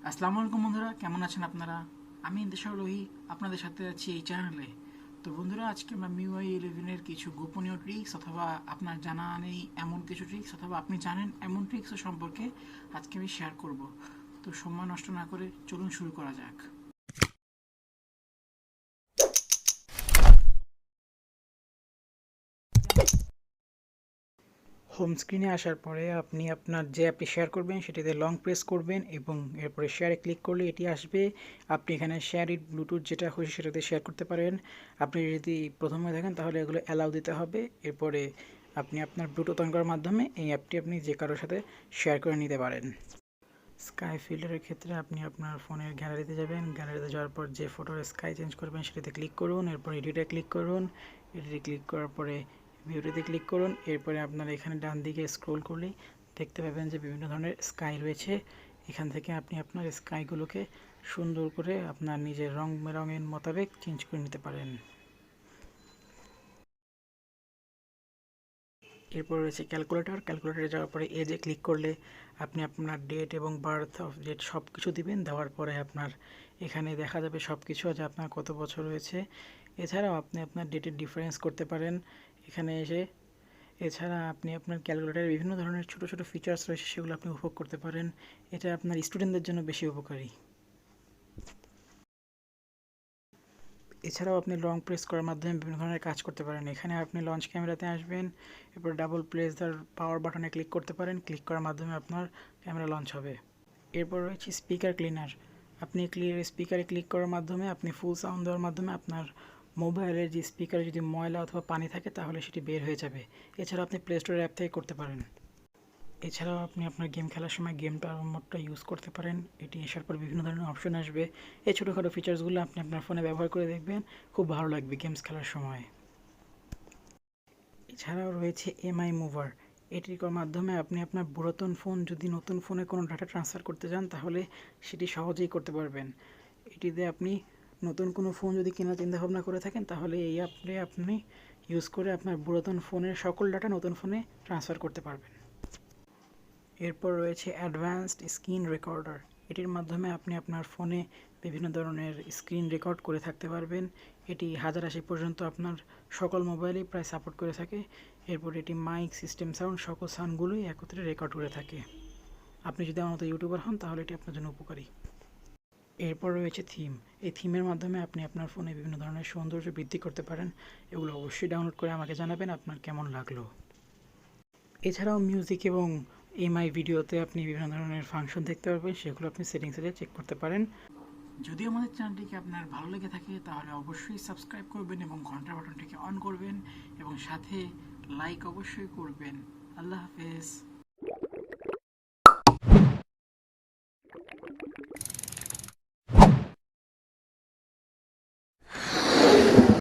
আসসালামু আলাইকুম বন্ধুরা, কেমন আছেন আপনারা? আমি এন্তেশারুল ওহি আপনাদের সাথে আছি এই চ্যানেলে। তো বন্ধুরা, আজকে আমরা MIUI 11-এর কিছু গোপনীয় ট্রিক্স অথবা আপনার জানা নেই এমন কিছু ট্রিক্স অথবা আপনি জানেন এমন ট্রিক্স সম্পর্কে আজকে আমি শেয়ার করব। তো সময় নষ্ট না করে চলুন শুরু করা যাক। হোম স্ক্রিনে আসার পরে আপনি আপনার যে অ্যাপটি শেয়ার করবেন সেটিতে লং প্রেস করবেন এবং এরপরে শেয়ারে ক্লিক করলে এটি আসবে। আপনি এখানে শেয়ার ইট ব্লুটুথ যেটা খুশি সেটাতে শেয়ার করতে পারেন। আপনি যদি প্রথমে দেখেন তাহলে এগুলো অ্যালাউ দিতে হবে। এরপরে আপনি আপনার ব্লুটুথ অন করার মাধ্যমে এই অ্যাপটি আপনি যে কারোর সাথে শেয়ার করে নিতে পারেন। স্কাই ফিল্টারের ক্ষেত্রে আপনি আপনার ফোনের গ্যালারিতে যাবেন। গ্যালারিতে যাওয়ার পর যে ফটোর স্কাই চেঞ্জ করবেন সেটাতে ক্লিক করুন। এরপর এডিটে ক্লিক করুন। এডিটে ক্লিক করার পরে ভিউটিতে ক্লিক করুন। এরপরে আপনার এখানে ডান দিকে স্ক্রোল করলেই দেখতে পাবেন যে বিভিন্ন ধরনের স্কাই রয়েছে। এখান থেকে আপনি আপনার স্কাইগুলোকে সুন্দর করে আপনার নিজের রঙের মোতাবেক চেঞ্জ করে নিতে পারেন। এরপর রয়েছে ক্যালকুলেটরে যাওয়ার পরে এজে ক্লিক করলে আপনি আপনার ডেট এবং বার্থ অফ ডেট সব কিছু দিবেন। দেওয়ার পরে আপনার এখানে দেখা যাবে সব কিছু যে আপনার কত বছর হয়েছে। এছাড়াও আপনি আপনার ডেটের ডিফারেন্স করতে পারেন এখানে এসে। এছাড়া আপনি আপনার ক্যালকুলেটরে বিভিন্ন ধরনের ছোটো ছোটো ফিচার্স রয়েছে, সেগুলো আপনি উপভোগ করতে পারেন। এটা আপনার স্টুডেন্টদের জন্য বেশি উপকারী। এছাড়াও আপনি লং প্রেস করার মাধ্যমে বিভিন্ন ধরনের কাজ করতে পারেন। এখানে আপনি লঞ্চ ক্যামেরাতে আসবেন, এরপর ডাবল প্রেস দ্য পাওয়ার বাটনে ক্লিক করতে পারেন। ক্লিক করার মাধ্যমে আপনার ক্যামেরা লঞ্চ হবে। এরপর রয়েছে স্পিকার ক্লিনার। আপনি স্পিকারে ক্লিক করার মাধ্যমে আপনি ফুল সাউন্ড দেওয়ার মাধ্যমে আপনার মোবাইলের যে স্পিকারে যদি ময়লা অথবা পানি থাকে তাহলে সেটি বের হয়ে যাবে। এছাড়া আপনি প্লে স্টোরের অ্যাপ থেকে করতে পারেন। এছাড়াও আপনি আপনার গেম খেলার সময় গেম মোডটা ইউজ করতে পারেন। এটি আসার পর বিভিন্ন ধরনের অপশন আসবে। এই ছোটোখাটো ফিচার্সগুলো আপনি আপনার ফোনে ব্যবহার করে দেখবেন, খুব ভালো লাগবে গেমস খেলার সময়। এছাড়াও রয়েছে এমআই মুভার। এটির মাধ্যমে আপনি আপনার পুরাতন ফোন যদি নতুন ফোনে কোনো ডাটা ট্রান্সফার করতে চান তাহলে সেটি সহজেই করতে পারবেন। এটিতে আপনি নতুন কোনো ফোন যদি কেনার চিন্তাভাবনা করে থাকেন তাহলে এই অ্যাপটি আপনি ইউজ করে আপনার পুরাতন ফোনের সকল ডাটা নতুন ফোনে ট্রান্সফার করতে পারবেন। এরপর রয়েছে অ্যাডভান্সড স্ক্রিন রেকর্ডার। এটির মাধ্যমে আপনি আপনার ফোনে বিভিন্ন ধরনের স্ক্রিন রেকর্ড করে থাকতে পারবেন। এটি 1080 পর্যন্ত আপনার সকল মোবাইলেই প্রায় সাপোর্ট করে থাকে। এরপর এটি মাইক, সিস্টেম সাউন্ড সকল সাউন্ডগুলোই একত্রে রেকর্ড করে থাকে। আপনি যদি আমার মতো ইউটিউবার হন তাহলে এটি আপনার জন্য উপকারী। এরপর রয়েছে থিম। এই থিমের মাধ্যমে আপনি আপনার ফোনে বিভিন্ন ধরনের সৌন্দর্য বৃদ্ধি করতে পারেন। এগুলো অবশ্যই ডাউনলোড করে আমাকে জানাবেন আপনার কেমন লাগলো। এছাড়াও মিউজিক এবং এমআই ভিডিওতে আপনি বিভিন্ন ধরনের ফাংশন দেখতে পারবেন, সেগুলো আপনি সেটিংসে চেক করতে পারেন। যদি আমাদের চ্যানেলটিকে আপনার ভালো লেগে থাকে তাহলে অবশ্যই সাবস্ক্রাইব করবেন এবং ঘন্টার বাটনটিকে অন করবেন এবং সাথে লাইক অবশ্যই করবেন। আল্লাহ হাফেজ।